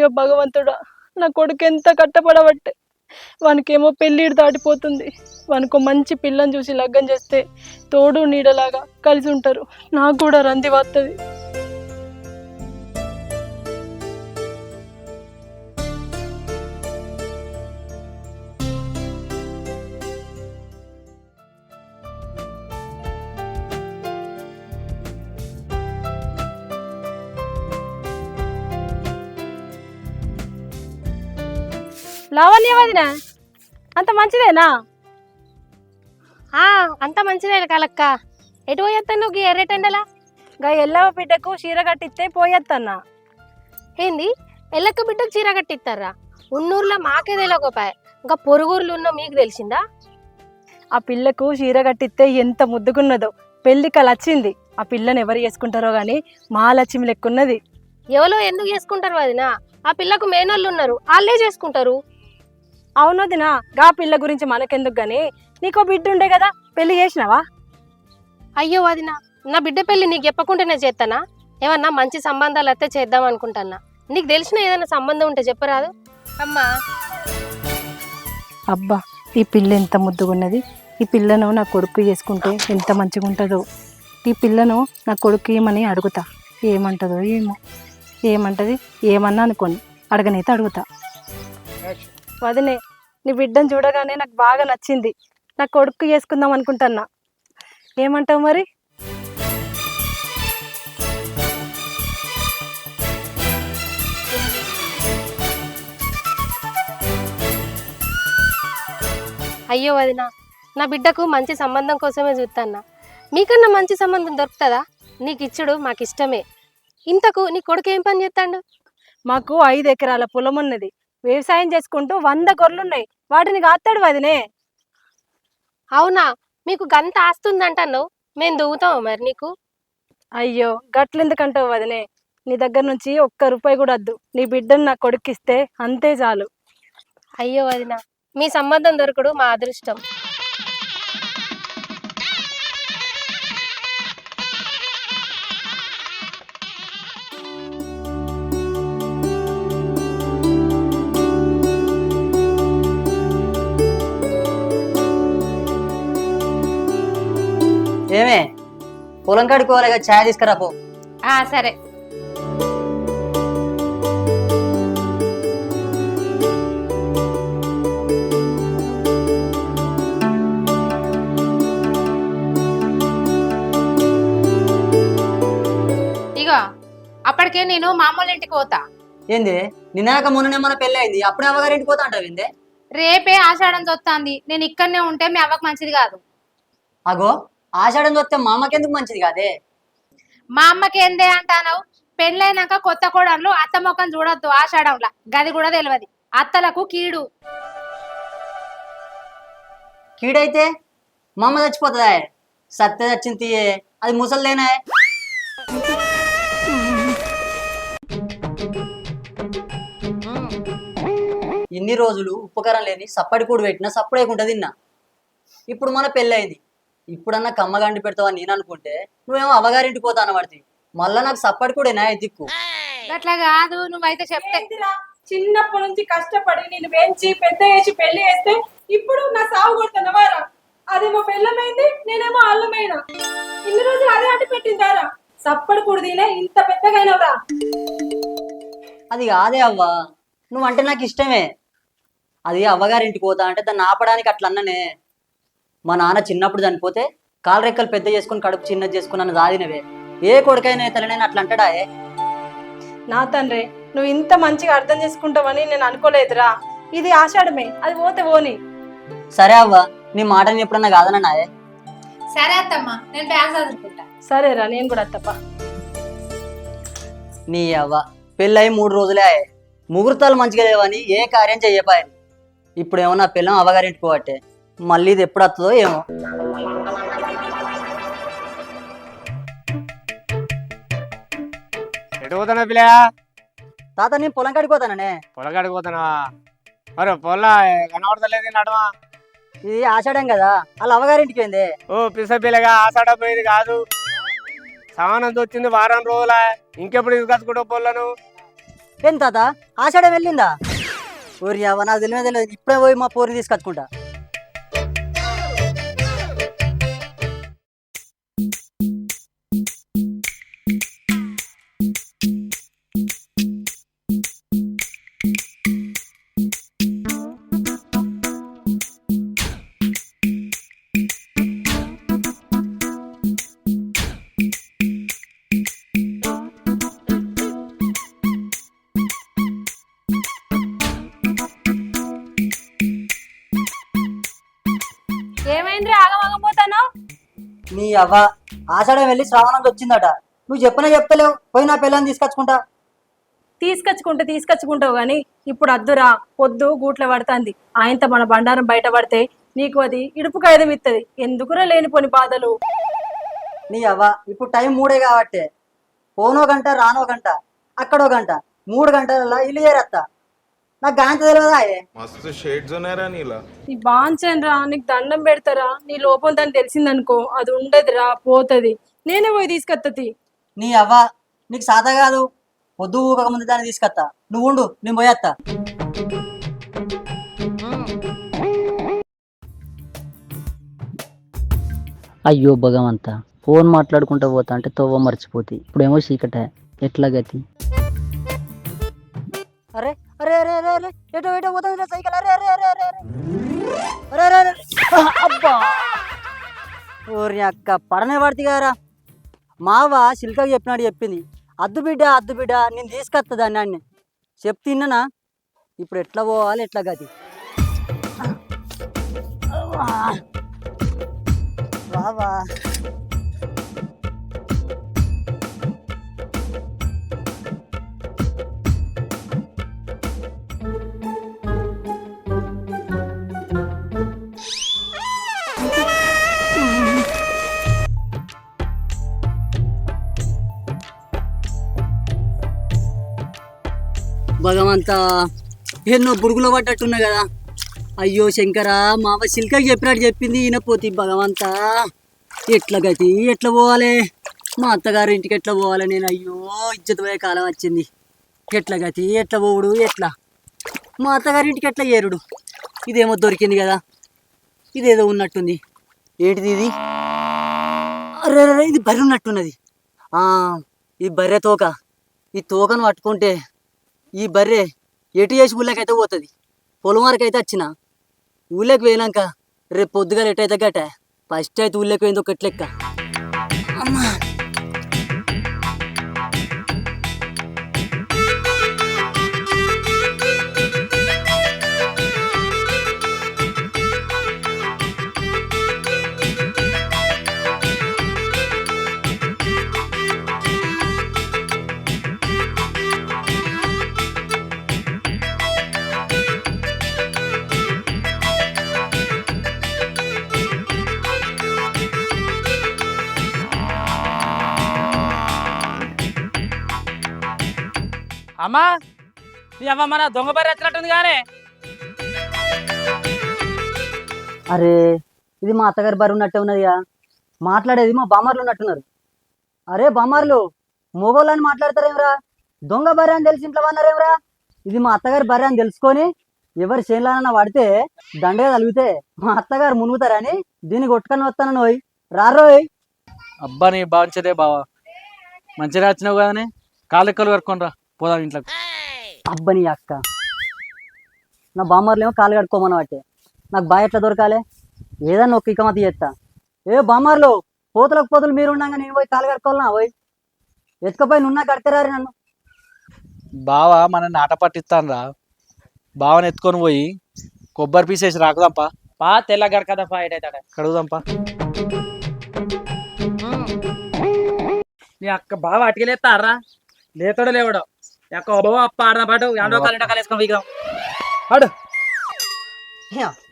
అయ్యో భగవంతుడా, నా కొడుకు ఎంత కట్టపడబట్టే వానికేమో పెళ్ళిడు దాటిపోతుంది. వానికో మంచి పిల్లని చూసి లగ్గం చేస్తే తోడు నీడలాగా కలిసి ఉంటారు. నాకు కూడా రంది వస్తుంది. లావణ్య వదినా, అంత మంచిదేనా? అంత మంచిదే కలక్క. ఎటు పోయేస్తాను నువ్వు ఎర్రటెండలా? గా ఎల్లవ బిడ్డకు చీర కట్టిస్తే పోయేత్తన్నా. ఏంది ఎల్లక్క బిడ్డకు చీర కట్టిస్తారా? ఉన్నూరులో మాకే తెలియకపోయా, ఇంకా పొరుగురులు ఉన్న మీకు తెలిసిందా? ఆ పిల్లకు చీర కట్టిస్తే ఎంత ముద్దుగున్నదో. పెళ్లి కళ వచ్చింది. ఆ పిల్లని ఎవరు చేసుకుంటారో గాని మహాలక్ష్మి లెక్కున్నది. ఎవరో ఎందుకు చేసుకుంటారు వదినా? ఆ పిల్లకు మేనోళ్ళు ఉన్నారు, వాళ్ళే చేసుకుంటారు. అవునదినా, గా పిల్ల గురించి మనకెందుకు గాని, నీకో బిడ్డ ఉండే కదా, పెళ్లి చేసినావా? అయ్యో వదినా, నా బిడ్డ పెళ్లి నీకు చెప్పకుండానే చేస్తానా? ఏమన్నా మంచి సంబంధాలు అయితే చేద్దాం అనుకుంటానా. నీకు తెలిసిన ఏదైనా సంబంధం ఉంటే చెప్పరాదు అమ్మా. అబ్బా, ఈ పిల్ల ఎంత ముద్దుగున్నది. ఈ పిల్లను నా కొడుకు చేసుకుంటే ఎంత మంచిగా ఉంటుందో. ఈ పిల్లను నా కొడుకు ఏమని అడుగుతా, ఏమంటుందో ఏమో. ఏమంటది ఏమన్నా అనుకోని, అడగనైతే అడుగుతా. వదినే, నీ బిడ్డను చూడగానే నాకు బాగా నచ్చింది. నా కొడుకు చేసుకుందాం అనుకుంటున్నా. ఏమంటావు మరి? అయ్యో వదినా, నా బిడ్డకు మంచి సంబంధం కోసమే చూస్తాన్నా. మీకన్నా మంచి సంబంధం దొరుకుతుందా? నీకు ఇచ్చుడు మాకు ఇష్టమే. ఇంతకు నీ కొడుకు ఏం పని చేస్తాడు? మాకు 5 ఎకరాల పొలం ఉన్నది. వ్యవసాయం చేసుకుంటూ 100 గొర్రెలున్నాయి. వాటిని కాస్తాడు వదినే. అవునా? మీకు గంత ఆస్తుందంటాను, మేము దువ్వుతాము మరి నీకు. అయ్యో, గట్లెందుకంటావు వదినే? నీ దగ్గర నుంచి ఒక్క రూపాయి కూడా వద్దు. నీ బిడ్డను నా కొడుకిస్తే అంతే చాలు. అయ్యో వదినా, మీ సంబంధం దొరకడు మా అదృష్టం. ఏమే, పొలం కడుకోవాలిగా, ఛాయ్ తీసుకురా పో. సరే. ఇగో అప్పటికే నేను మామూలు ఇంటికి పోతా. ఏంది, నిన్నాక మొన్ననే మన పెళ్ళి అయింది, అప్పుడే అవ్వగారింటికి పోతా అంటావు ఏందే? రేపే ఆషాఢం చూస్తాంది. నేను ఇక్కడనే ఉంటే మీ అవ్వకు మంచిది కాదు. అగో, ఆషాఢం చూస్తే మా అమ్మకెందుకు మంచిది కాదే? మా అమ్మకి ఏందే అంటాను? పెళ్ళైనాక కొత్త కోడళ్ళు అత్త ముఖం చూడొద్దు ఆషాఢంలా, గది కూడా తెలియదు. అత్తలకు కీడు. కీడైతే మా అమ్మ చచ్చిపోతుందా? సత్య చచ్చింది తీయే, అది ముసలిదేనా? ఇన్ని రోజులు ఉపకారం లేని సప్పడి కూడు పెట్టినా సప్పుడేకుంటా తిన్నా. ఇప్పుడు మన పెళ్ళి అయింది, ఇప్పుడన్నా కమ్మగండి పెడతావని నేను అనుకుంటే నువ్వేమో అవ్వగారింటికి పోతా అనబడితే మళ్ళా నాకు సప్పడి కూడేనా దిక్కు. అట్లా కాదు, నువ్వైతే చెప్తే. చిన్నప్పటి నుంచి కష్టపడి నేను పెంచి పెద్ద చేసి పెళ్లి చేస్తే ఇప్పుడు నా సాగు కొడుతున్నవారా? అదేమో పెళ్ళమైంది, నేనేమో అల్లమైన. ఇన్ని రోజులు అదే అటు పెట్టిందారా? సప్పడి కుడిదినే ఇంత పెద్దగైనవరా? అది కాదే అవ్వ, నువ్వంటే నాకు ఇష్టమే. అది అవ్వగారింటికి పోతా అంటే దాన్ని ఆపడానికి అట్లా అన్ననే. మా నాన్న చిన్నప్పుడు చనిపోతే కాలు రెక్కలు పెద్ద చేసుకుని కడుపు చిన్నది చేసుకున్నాను దాదినవే. ఏ కొడుకైనా తలనైనా అట్లా అంటాడా? నా తండ్రి, నువ్వు ఇంత మంచిగా అర్థం చేసుకుంటావని నేను అనుకోలేదురా. ఇది ఆషాఢమే, అది పోతే పోని. సరే అవ్వ, నీ మాటని ఎప్పుడన్నా కాదన్నాయే. సరే అత్తమ్మ, నేను బ్యాగ్ చదువుకుంటా. సరేరా, నేను కూడా అత్తప్ప. నీ అవ్వ పెళ్ళయి 3 రోజులే, ముహూర్తాలు మంచిగా లేవని ఏ కార్యం చెయ్యపాయని. ఇప్పుడు ఏమో నా పిల్లం అవ్వగారింటికి పోవట్టే, మళ్ళీ ఇది ఎప్పుడు వస్తుందో ఏమో. ఎటు పోతానా పిల్ల? తాత, నేను పొలం కాడికి పోతాననే. పొలం కాడికి పోతానా? మరి పొలం కనబడతలేదు నడవా. ఇది ఆషాఢం కదా, వాళ్ళ అవ్వగారింటికి పోయింది. ఓ పిస పిల్లగా ఆషాఢ పోయేది కాదు. సమానంతో వచ్చింది వారం రోజుల, ఇంకెప్పుడు తీసుకొచ్చుకుంటావు పొలను? ఏం తాత ఆషాఢం వెళ్ళిందా? ఓరి అవ్వ నాకు తెలియదు, ఇప్పుడే పోయి మా పోరిని తీసుకొచ్చుకుంటా. ఏమైంది ఆగమగపోతాను? నీ అవ్వ ఆషాఢం వెళ్ళి శ్రావణంకి వచ్చిందట. నువ్వు చెప్పనే చెప్తలేవు. పోయి నా పిల్లని తీసుకొచ్చుకుంటా. తీసుకొచ్చుకుంటావు కానీ ఇప్పుడు అద్దురా, పొద్దు గూట్ల పడుతుంది. ఆయనతో మన బండారం బయట పడితే నీకు అది ఇడుపు కాయిదం ఇస్తుంది. ఎందుకురా లేనిపోని బాధలు? నీ అవ్వ ఇప్పుడు టైం 3 కాబట్టి పోనో గంట రానో గంట అక్కడో గంట 3 గంటలలో ఇల్లు చేరత్తా. నాకు గాంత తెలియదా? మస్తు షేడ్స్ ఉన్నారా నీలా? నీ బాంచన్రా, నీకు దండం పెడతారా? నీ లోపం దాన్ని తెలిసిందనుకో అది ఉండదురా, పోతుంది. నేనే పోయి తీసుకొత్తది. నీ అవ్వ నీకు సాదా కాదు. పొద్దు ఊకక ముందు దాన్ని తీసుకొస్తా. నువ్వు ఉండు, నేను పోయేస్తా. అయ్యో భగవంతా, ఫోన్ మాట్లాడుకుంటూ పోతా అంటే తోవ మర్చిపోతాయి. ఇప్పుడేమో చీకట, ఎట్లా గతి? అరే అరే అరే అరే అరే ఎటో ఎటో పోతుంది సైకిల్. అరే అరే అరే అరే అరే అరే అరే అబ్బా! ఓరి అక్క పడనే పడితే గారా. మావ శిల్కకి చెప్పినాడు, చెప్పింది అద్దు బిడ్డ నేను తీసుకొస్తా దాన్ని అన్ని చెప్తిన్నానా. ఇప్పుడు ఎట్లా పోవాలి, ఎట్లా గతి? బావా భగవంతా ఎన్నో బుడుగులో పడ్డట్టున్నా కదా. అయ్యో శంకరా, మావ శిల్కకి చెప్పినట్టు చెప్పింది ఈయనపోతే. భగవంతా ఎట్లా గతి, ఎట్లా పోవాలి? మా అత్తగారి ఇంటికి ఎట్లా పోవాలి నేను? అయ్యో ఇజ్జత్ పోయే కాలం వచ్చింది. ఎట్లా గతి, ఎట్లా పోవుడు, ఎట్లా మా అత్తగారి ఇంటికి ఎట్లా ఏరుడు? ఇదేమో దొరికింది కదా, ఇదేదో ఉన్నట్టుంది. ఏంటిది ఇది? అరే అరే ఇది బర్రె ఉన్నట్టున్నది. ఈ బర్రె తోక. ఈ తోకను పట్టుకుంటే ఈ బర్రె ఎటు చేసి ఊళ్ళకైతే పోతుంది. పొలం వరకు అయితే వచ్చిన ఊళ్ళకి పోయినాక రేపు పొద్దుగా ఎటైతే గట ఫస్ట్ అయితే ఊళ్ళకి పోయింది ఒకటి లెక్క. అమ్మా అమ్మా, నీ అమ్మ మన దొంగ బర్రె వచ్చినట్టుంది కానీ. అరే ఇది మా అత్తగారి బర్రె ఉన్నట్టే ఉన్నదిగా. మాట్లాడేది మా బామ్మార్లు ఉన్నట్టున్నారు. అరే బామ్మార్లు, మొగోళ్ళని మాట్లాడతారేమ్రా? దొంగ బర్రె అని తెలిసి ఇంట్లో అన్నారేమ్రా? ఇది మా అత్తగారి బర్రె అని తెలుసుకొని ఎవరు చేనులానన్నా పడితే దండగా తలిగితే మా అత్తగారు మునుగుతారని దీన్ని కొట్టుకొని వస్తానని పోయి రారోయ్. అబ్బా నీ బాగుంచదే బావా, మంచిగా వచ్చినావు కదనే. కాళ్ళెక్కలు కట్టుకొని రా, పోదాం ఇంట్లోకి. అబ్బని అక్క, నా బామ్మర్లు ఏమో కాలు కట్టుకోమని బట్టే నాకు బాగా ఎట్లా దొరకాలి? ఏదన్నా ఒక ఇకమతి చేస్తా. ఏ బామ్మర్లు, పోతులకు పోతులు మీరు ఉండగా నేను పోయి కాలు కట్టుకోవాలన్నా? పోయి ఎత్తుకపోయి నున్నా కడతారు నన్ను. బావా మన నాట పట్టిస్తాను రా. బావని ఎత్తుకొని పోయి కొబ్బరి పీసేసి రాకుదాంపా. పా తెల్ల గడకదాంపా, ఏటైతే కడుగుదాంపా. నీ అక్క బావ అటుకెళ్ళేస్తారా? లేతాడో లేవడో ఎక్క బావ అప్ప ఆడదా పాటు ఎండో కాలు ఎండో కాలు వేసుకొని వీగం ఆడు.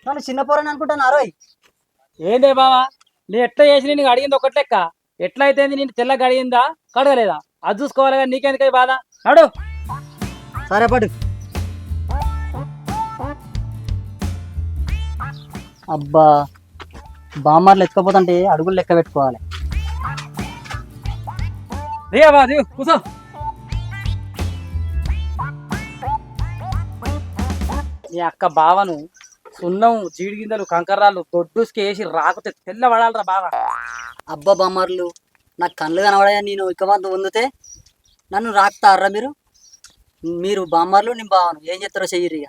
నన్ను చిన్న పోరని అనుకుంటాను రోయ్. ఏందే బావా, నీ ఎట్లా చేసి నీకు అడిగింది ఒకటి లెక్క. ఎట్లా అయితే నేను తెల్ల గడిగిందా కడగలేదా అది చూసుకోవాలి కానీ నీకెందుకై బాధ? అడు సరే పడు. అబ్బా బామ్మర్లు ఎత్తుకపోతుంటే అడుగులు లెక్క పెట్టుకోవాలి. రే బా కూర్చో. నీ అక్క బావను సున్నం జీడి గింజలు కంకర్రాలు దొడ్డుసుకి వేసి రాకుతే తెల్లబడాలరా బావ. అబ్బా బామ్మర్లు నాకు కళ్ళు కనబడాయా నేను ఇక మంది పొందితే నన్ను రాకుతారా మీరు? మీరు బామ్మర్లు నేను బావను ఏం చెప్తారో చెయ్యరు ఇక.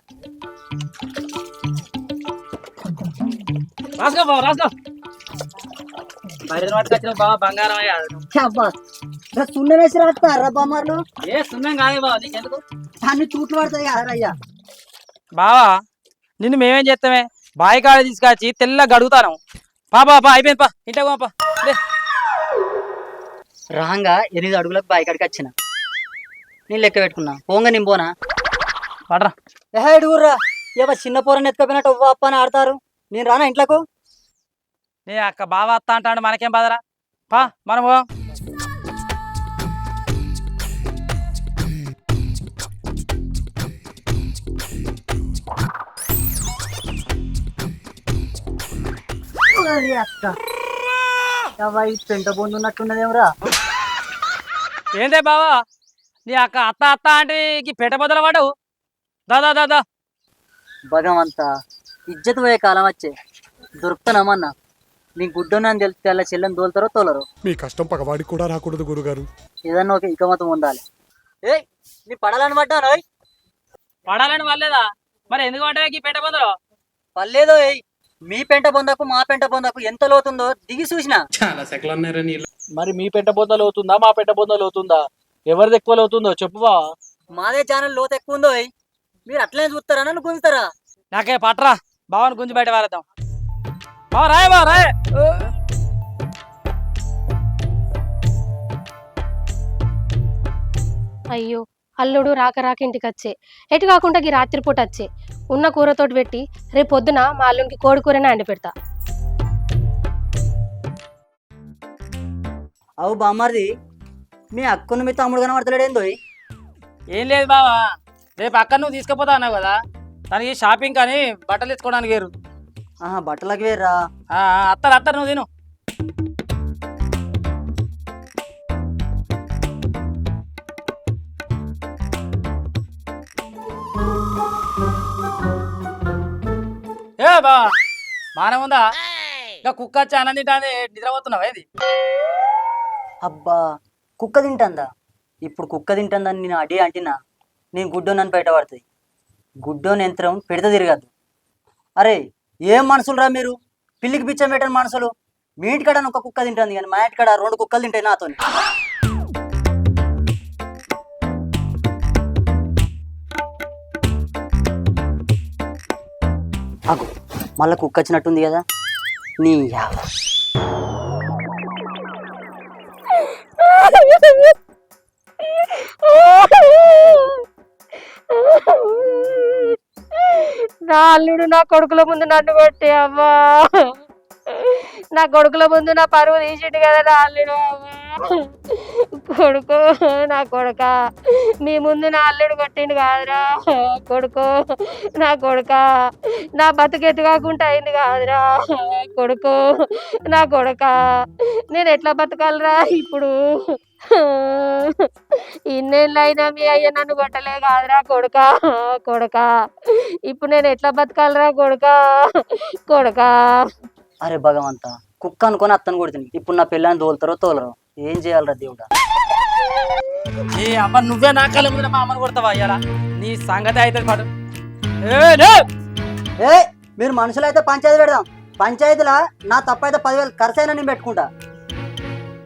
రాసుకో బావ రాసుకో. బయట పట్టుకొచ్చిన బావ బంగారం అయ్యాడు. అబ్బా సున్నం వేసి రాకుతారా బామ్మర్లు? ఏ సున్నం కాదే బావ నీకెందుకు? దాన్ని చూట్లు పడతాయి కదా అయ్యా. బావా నిన్ను మేమేం చేస్తామే బాయి కాడ తీసుకొచ్చి తెల్ల గడుగుతాను. పాపా అయిపోయింది పా ఇంట్లో పాపా. రాంగా 8 అడుగులకు బాయి కాడికి వచ్చిన నేను లెక్క పెట్టుకున్నా పోంగా నేను పోనా పడరా. ఎడుగుర్రా ఏవో చిన్న పోరని ఎత్తుకపోయినట్టు ఉవ్వ అప్ప అని ఆడతారు. నేను రానా ఇంట్లోకు? నీ అక్క బావ అత్త అంటాడు మనకేం బాధరా. పా మనం పోదాం. పెంట పొందున్నట్టున్నదేమరా. ఏందే బావా నీ అక్క అత్త అత్త అంటే పెట్ట బదులు వాడవు. దాదా దాదా భగవంతా ఇజ్జత్ పోయే కాలం వచ్చే దొరుకుతానమ్మన్నా. నీ గుడ్డోనని తెలిస్తే అలా చెల్లెని తోలుతారో తోలరు. మీ కష్టం పగవాడికి కూడా రాకూడదు గురుగారు. ఏదన్నా ఒక ఇకమతం ఉండాలి. ఏయ్ నీ పడాలని పడ్డాను. పడాలని వాళ్ళేదా మరి ఎందుకు పడ్డా పెట్ట బదులు? పర్లేదో ఏయ్ మీ పెంట బొందకు మా పెంట బొందకు ఎంత లోతుందో దిగి చూసినా. మరి మీ పెట్ట బొందలు అవుతుందా మా పెట్ట బొందలు అవుతుందా? ఎవరిది ఎక్కువ అవుతుందో చెప్పు బావా. మాదే ఛానల్ లోతు ఎక్కువ ఉందో మీరు అట్లనే చూస్తారా నన్ను గుంజుతారా? నాకే పట్రా బావని గుంజి బయట వారేద్దాం. బావ రాయ్ బావ రాయ్. అయ్యో అల్లుడు రాక రాక ఇంటికి వచ్చే ఎటు కాకుండా ఈ రాత్రిపూట వచ్చే ఉన్న కూరతోటి పెట్టి రేపు పొద్దున మా అల్లునికి కోడి కూరనే అండి పెడతా. అవు బామ్మర్ది మీ అక్కను మీ తమ్ముడు కనబడతలేడేందో. ఏం లేదు బావా రేపు అక్కడ నువ్వు తీసుకుపోతా అన్నావు కదా దానికి షాపింగ్ కానీ బట్టలు తెచ్చుకోవడానికి వేరు. ఆహా బట్టలకి వేర్రా. అత్తరు అత్తరు నువ్వు తిను. ఏ బా బానే ఉందా? ఇంకా కుక్క వచ్చి అన్నం తింటానే నిద్రపోతున్నావా ఏది? అబ్బా కుక్క తింటుందా? ఇప్పుడు కుక్క తింటుందని నేను అడి అంటినా నేను గుడ్డో నన్ను బయట పడుతుంది. గుడ్డోని యంత్రం పెడితే తిరగద్దు. అరే ఏం మనుషులు రా మీరు, పిల్లికి పిచ్చం పెట్టని మనుషులు. మీ ఇంటికాడ ఒక కుక్క తింటుంది కానీ మా ఇంటికాడ 2 కుక్కలు తింటాయి నాతో. అగు మళ్ళీ కుక్క వచ్చినట్టుంది కదా నీ నా అల్లుడు నా కొడుకుల ముందు నన్ను కొట్టి అవ్వా. నా కొడుకుల ముందు నా పరువు తీసిండు కదా నా అల్లుడు. అవ్వా కొడుకు నా కొడుక మీ ముందు నా అల్లుడు కొట్టిండు కాదురా కొడుకు. నా కొడుక నా బతుకెత్తు కాకుండా అయింది కాదురా కొడుకు. నా కొడుక నేను ఎట్లా బతకాలరా ఇప్పుడు? ఇన్నేళ్ళైనా మీ అయ్య నన్ను కొట్టలే కాదురా కొడుక. కొడుక ఇప్పుడు నేను ఎట్లా బతకాలరా కొడుక. కొడుక అరే భగవంతా కుక్క అనుకొని అత్తను కొడుతుంది. ఇప్పుడు నా పిల్లని తోలుతారో తోలరో ఏం చేయాలరా దేవుడా? ఏ అమ్మ నువ్వే నా కళ్ళ ముందు మా అమ్మని కొడతావా అయ్యారా? నీ సంగతి అయితే పాటు. ఏ మీరు మనుషులు అయితే పంచాయతీ పెడదాం. పంచాయతీలా నా తప్పైతే 10,000 ఖర్చు అయినా నేను పెట్టుకుంటా.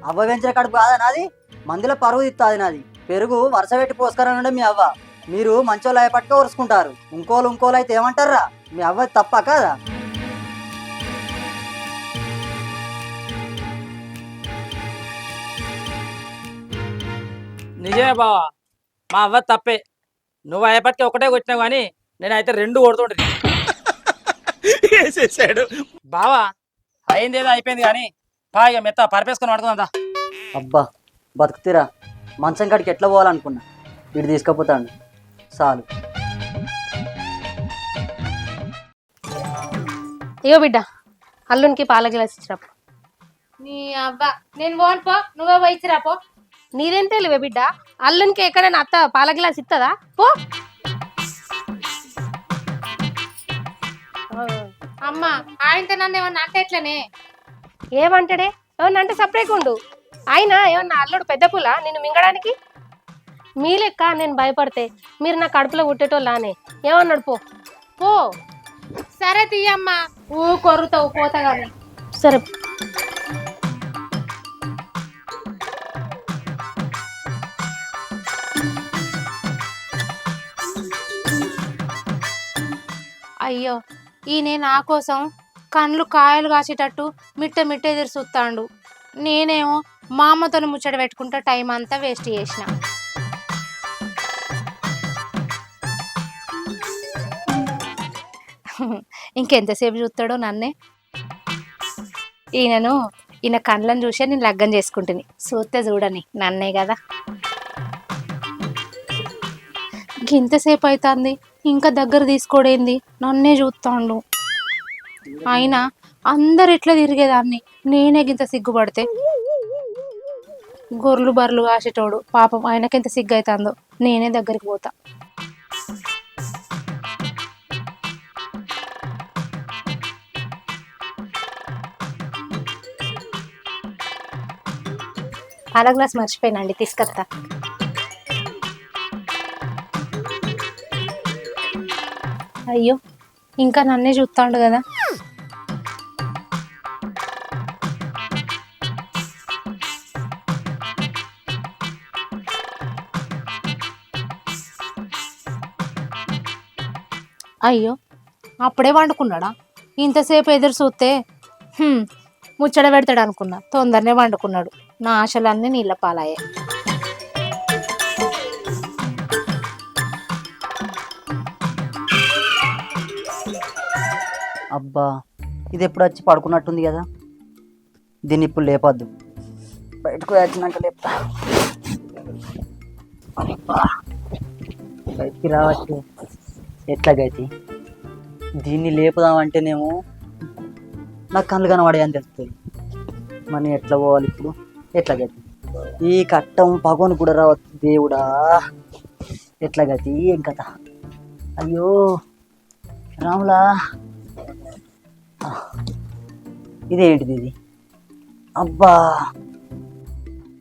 అవ్వ వెంచర కడుపు కాదా నాది? మందులో పరువు ఇస్తుంది నాది. పెరుగు వరుస పెట్టి పోసుకరానంటే మీ అవ్వ. మీరు మంచోళ్ళు అయ్యపట్టుగా ఉరుసుకుంటారు. ఇంకోళ్ళు అయితే ఏమంటారా? మీ అవ్వ తప్ప కాదా? నిజమే బావా మా అవ్వ తప్పే. నువ్వు అయ్యపటికి ఒకటే కొట్టినావు కానీ నేనైతే 2 కొడుతుంటే. బావా అయిందేదో అయిపోయింది కానీ పా ఇక మెత్త పరిపేసుకొని పడుతుందా. అబ్బా బతుకుతీరా మంచం కాడికి ఎట్లా పోవాలనుకున్నా వీడు తీసుకుపోతాడు చాలు. అయ్యో బిడ్డ అల్లునికి పాల గ్లాస్ ఇచ్చిరాపో. నీ అవ్వ నేను పోను పో, నువ్వే పోయిచ్చిరా పో. నీదేం తెలివే బిడ్డ, అల్లునికి ఎక్కడైనా అత్త పాల గ్లాస్ ఇస్తుందా? పో. అమ్మ ఆయనతో నన్ను ఏమన్నా అంటే ఎట్లనే? ఏమంటాడే? ఏమన్నా అంటే సపరేట్ ఉండు. ఆయన ఏమన్నా అల్లుడు పెద్ద పుల్ల నిన్ను మింగడానికి? మీ లెక్క నేను భయపడితే మీరు నా కడుపులో పుట్టేటోళ్ళానే. ఏమన్నాడు పో. పో. సరే తీయమ్మా, కొర్రుతావు పోతా కానీ. సరే. అయ్యో, ఈయన నా కోసం కండ్లు కాయలు కాసేటట్టు మిట్ట మిట్ట ఎదురు చూస్తాడు. నేనేమో మా అమ్మతో ముచ్చట పెట్టుకుంటా టైం అంతా వేస్ట్ చేసిన. ఇంకెంతసేపు చూస్తాడో నన్నే. ఈయన కండ్లను చూసే నేను లగ్గం చేసుకుంటుని. చూస్తే చూడని నన్నే కదా. ఇంతసేపు అవుతుంది ఇంకా దగ్గర తీసుకోడేంది, నన్నే చూస్తాడు. అయినా అందరు ఎట్లా తిరిగేదాన్ని, నేనే గింత సిగ్గుపడితే. గొర్రెలు బర్రెలు కాసేటోడు పాపం, ఆయనకెంత సిగ్గు అవుతుందో. నేనే దగ్గరికి పోతా. పాల గ్లాస్ మర్చిపోయినండి, తీసుకొస్తా. అయ్యో, ఇంకా నన్నే చూస్తాడు కదా. అయ్యో, అప్పుడే వండుకున్నాడా? ఇంతసేపు ఎదురు చూస్తే ముచ్చట పెడతాడు అనుకున్నా. తొందరనే వండుకున్నాడు. నా ఆశలన్నీ నీళ్ళ పాలాయే. అబ్బా, ఇది ఎప్పుడు వచ్చి పడుకున్నట్టుంది కదా. దీన్ని ఇప్పుడు లేపద్దు, బయటకు వచ్చినాక లేపుతా. బయటికి రావచ్చు ఎట్లాగైతే. దీన్ని లేపుదామంటేనేమో నాకు కళ్ళు కనబడే అని తెలుస్తుంది. మనం ఎట్లా పోవాలి ఇప్పుడు? ఎట్లాగైతే ఈ కట్టం పగోని కూడా రావచ్చు. దేవుడా, ఎట్లాగైతే ఏం కథ. అయ్యో రాములా, ఇదేంటిది ఇది? అబ్బా,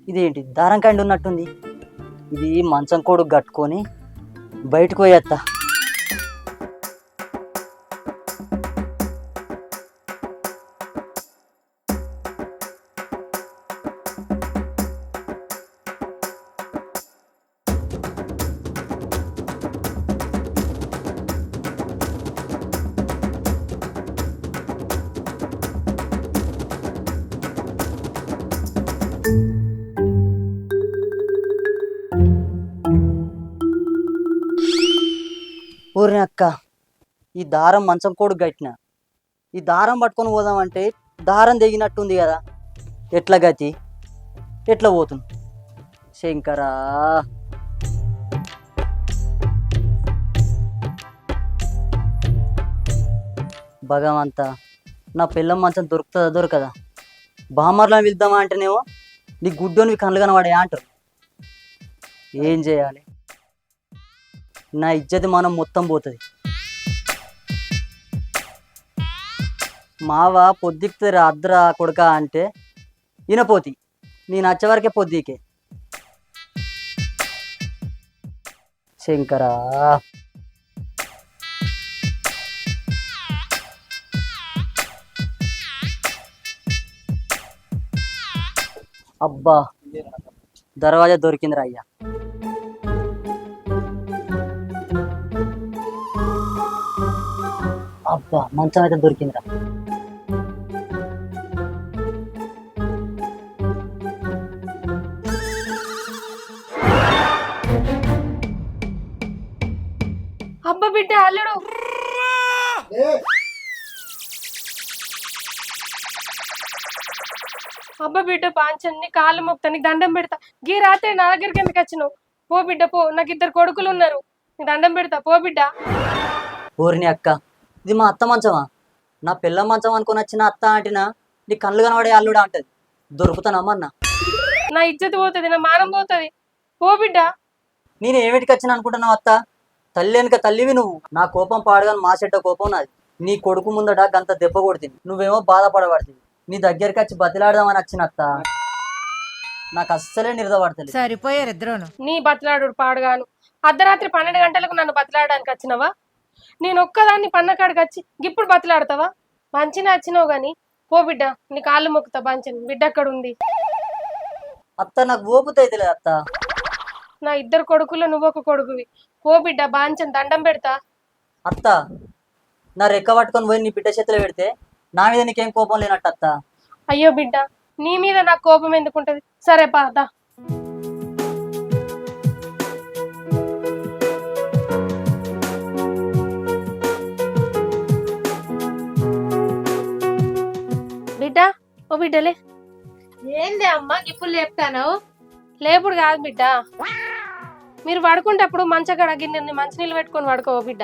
ఇదేంటి దారం కండి ఉన్నట్టుంది. ఇది మంచం కొడుకు కట్టుకొని బయటకు పోయేస్తా. ఊరిని అక్క, ఈ దారం మంచం కొడుకు కట్టిన. ఈ దారం పట్టుకొని పోదామంటే దారం తెగినట్టుంది కదా. ఎట్లా గతి, ఎట్లా పోతుంది? శంకరా, భగవంతా, నా పిల్లం మంచం దొరుకుతుందా దొరకదా? బామర్లను వెళ్దామా అంటేనేమో నీ గుడ్డోని కళ్ళు కనబడే అంటారు. ఏం చేయాలి? నా ఇజ్జతి మనం మొత్తం పోతుంది. మావ పొద్దుకుతుంది అద్రా కొడుక అంటే ఈయనపోతి, నేను వచ్చేవరకే పొద్దుకే. శంకరా, అబ్బా దర్వాజా దొరికిందిరా అయ్యా. అబ్బా మంచం అయితే దొరికిందిరా. అబ్బ బిడ్డ అల్లుడు. అబ్బ బిడ్డ పాంచన్ని కాళ్ళు మొక్తానికి దండం పెడతా. గీ రాత్రి నా దగ్గరికి ఎందుకు వచ్చినావు? పో బిడ్డ పో, నాకు 2 కొడుకులు ఉన్నారు. నీ దండం పెడతా, పో బిడ్డ. ఊరిని అక్క, ఇది మా అత్త మంచమా? నా పిల్ల మంచం అనుకుని వచ్చిన అత్త అంటినా నీ కళ్ళు కనబడే అల్లుడా అంటది. దొరుకుతానమ్మన్నా? నా ఇజ్జత్ పోతుంది, నా మానం పోతుంది. పో బిడ్డ. నేను ఏమిటికి వచ్చిన అనుకుంటున్నావు అత్త? తల్లి వెనుక తల్లివి నువ్వు. నా కోపం పాడగాను మా చెడ్డ కోపం నాది. నీ కొడుకు ముందట గంత దెబ్బ కొడుతుంది, నువ్వేమో బాధపడబడుతుంది. నీ దగ్గరికి వచ్చి బతిలాడదామని వచ్చిన అత్త, నాకు అస్సలే నిరదపడతలేదు. సరిపోయారు ఇద్దరును. నీ బతిలాడు పాడుగాను. అర్ధరాత్రి 12 గంటలకు నన్ను బతిలాడడానికి వచ్చినవా? నేను ఒక్కదాన్ని పన్నకాడికి వచ్చి ఇప్పుడు బతిలాడతావా? మంచిగా వచ్చినావు గాని పో బిడ్డ, నీ కాళ్ళు మొక్కుతా బంచని. బిడ్డ అక్కడ ఉంది. అత్త నాకు ఓపుతైతలేదు అత్త. నా 2 కొడుకులు నువ్వొక కొడుకువి. పో బిడ్డ, బాంచని దండం పెడతా. అత్త నా రెక్క పట్టుకొని పోయి నీ బిడ్డ చేతిలో పెడితే నా మీద నీకేం కోపం లేనట్టు అత్త. అయ్యో బిడ్డ, నీ మీద నాకు కోపం ఎందుకుంటది? సరే పాదా. బిడ్డ, ఓ బిడ్డలే. ఏంది అమ్మ ఇప్పుడు చెప్తాను? లేపుడు కాదు బిడ్డ, మీరు పడుకుంటప్పుడు మంచగడ గిన్నె మంచినీళ్ళు పెట్టుకొని పడుకో బిడ్డ.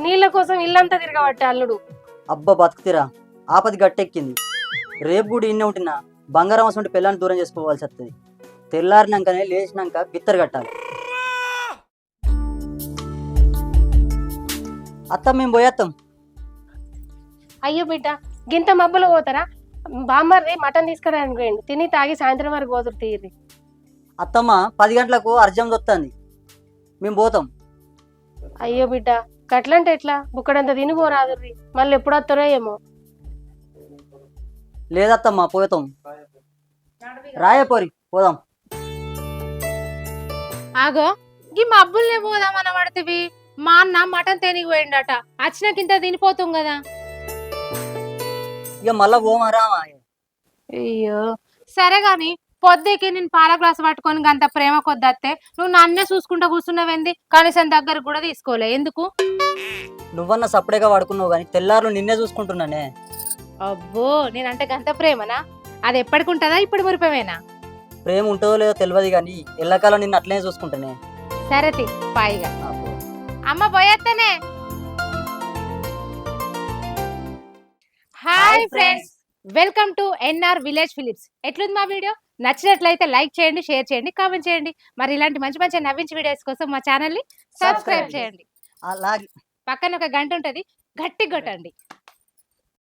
నీళ్ళ కోసం ఇల్లంతా తిరగబట్టే అల్లుడు. అబ్బా బతుకుతిరా, ఆపది గట్టెక్కింది. రేపు కూడా ఇన్నే ఉంటున్నా బంగారం అసలు పిల్లని దూరం చేసుకోవాల్సి వస్తుంది. తెల్లారినాకనే లేచినాక బిత్తరు కట్టాలి. అత్త మేము పోయేస్తాం. అయ్యో బిడ్డ, గింత మబ్బులో పోతారా? బామ్మర్ది మటన్ తీసుకురానికి పోయిండు, తిని తాగి సాయంత్రం వరకు పోతురు తీరి. అత్తమ్మ 10 గంటలకు అర్జం దొత్తంది, మేము పోతాం. అయ్యో బిడ్డ, గట్లంటే ఎట్లా? బుక్కడంత తిని పోరాదుర్రి, మళ్ళీ ఎప్పుడు వస్తారో ఏమో. లేదత్తమ్మ పోతాం. రాయే పోరి పోదాం. ఆగో, ఈ మబ్బుల్నే పోదామన్న పడితివి. మా అన్న మటన్ తేనికి పోయిండట, వచ్చినాకింత తినిపోతాం కదా. ఇక మళ్ళా పోమా రామా. అయ్యో సరే గాని పొద్దుకి నేను పాల గ్లాస్ పట్టుకొని గంత ప్రేమ కొద్దత్తే నువ్వు నన్నే చూసుకుంటా కూర్చున్నావేంది? కనీసం దగ్గర కూడా తీసుకోలే ఎందుకు? నువ్వన్న సపరేగా వాడుకున్నావు కానీ తెల్లారులు నిన్నే చూసుకుంటున్నానే. అబ్బో, నేనంటే గంత ప్రేమనా? అది ఎప్పటికి ఉంటుందా, ఇప్పుడు మురిపమేనా? ప్రేమ ఉంటుందో లేదో తెలియదు కానీ ఎల్లకాలం నిన్ను అట్లనే చూసుకుంటానే. సరే పాయిగా అమ్మ పోయేత్తనే. Hi friends, welcome to NR village Philips. ఎట్లుంది మా వీడియో? నచ్చినట్లయితే లైక్ చేయండి, షేర్ చేయండి, కామెంట్ చేయండి. మరి ఇలాంటి మంచి మంచి నవ్వించి వీడియోస్ కోసం మా ఛానల్ ని సబ్స్క్రైబ్ చేయండి. అలాగే పక్కన ఒక గంట ఉంటది, గట్టి కొట్టండి.